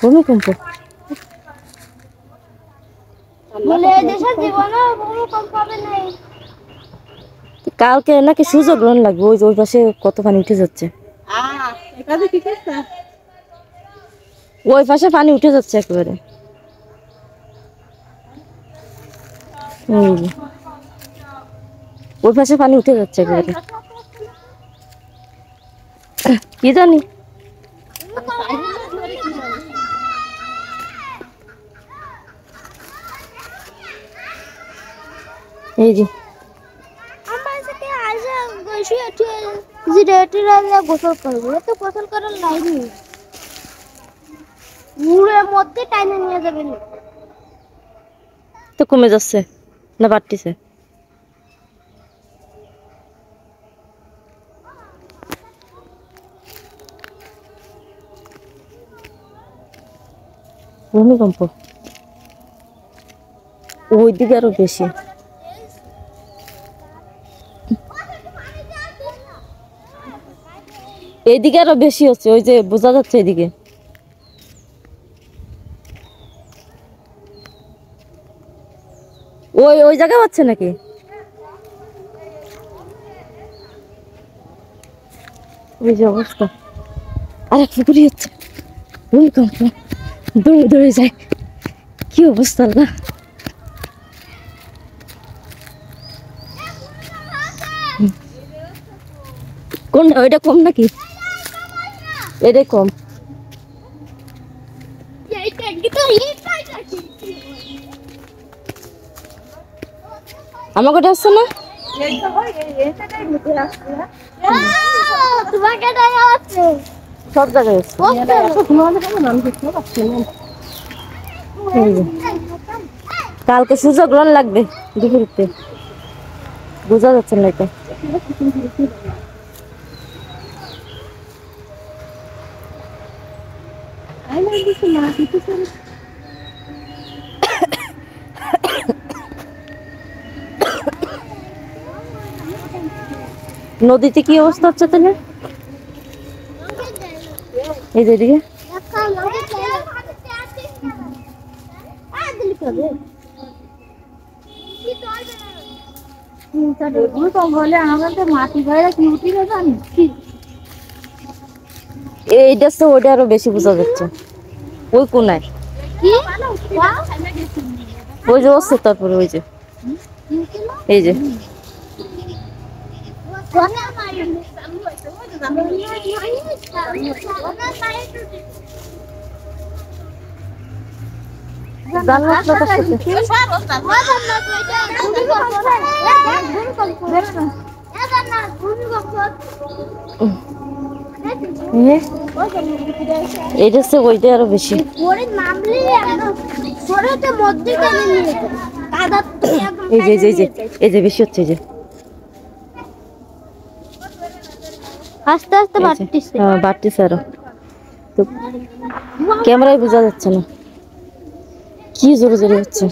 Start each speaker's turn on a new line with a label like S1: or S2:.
S1: ভূমিকম্প কালকে নাকি সূর্যগ্রহণ লাগবে, ওই যে ওই পাশে কত পানি উঠে যাচ্ছে, ওই পাশে পানি উঠে যাচ্ছে একেবারে। ওই পাশে পানি উঠে যাচ্ছে একেবারে, কি জানি। এই যে
S2: গোসল করবো, তো গোসল করার লাইন নেই, মুড়ের মধ্যে টাইনে নিয়ে যাবেন।
S1: তো কমে যাচ্ছে না বাড়তিছে? ভূমিকম্প ওইদিকে আরো বেশি। এইদিকে আরো বেশি হচ্ছে, ওই যে বোঝা যাচ্ছে এদিকে। ওই ওই জায়গায় হচ্ছে নাকি? ওই যে অবস্থা, আর এক পুকুরি হচ্ছে, ভূমিকম্প, দৌড়ে দৌড়ে যায়, কি অবস্থা না। কোনটা ওইটা কম নাকি? এটাই কম। আমাকে আসছে না, সব জায়গায় কালকে সূর্যগ্রহণ লাগবে দুপুরতে, বোঝা যাচ্ছে না এটা। নদীতে কি অবস্থা হচ্ছে তাহলে? এই যে এদিকে এইটা তো ওইটা আরো বেশি বোঝা যাচ্ছে, ওই কোনায় ওই যে হচ্ছে, তারপরে ওই যে এই যে এইটা হচ্ছে ওইটা আরো বেশি। এই যে এই যে এই যে বেশি হচ্ছে, এই যে
S2: আস্তে আস্তে বাড়তেছে।
S1: হ্যাঁ বাড়তেছে আরো, তো ক্যামেরায় বোঝা যাচ্ছে না, কি জোরে জোরে হচ্ছে।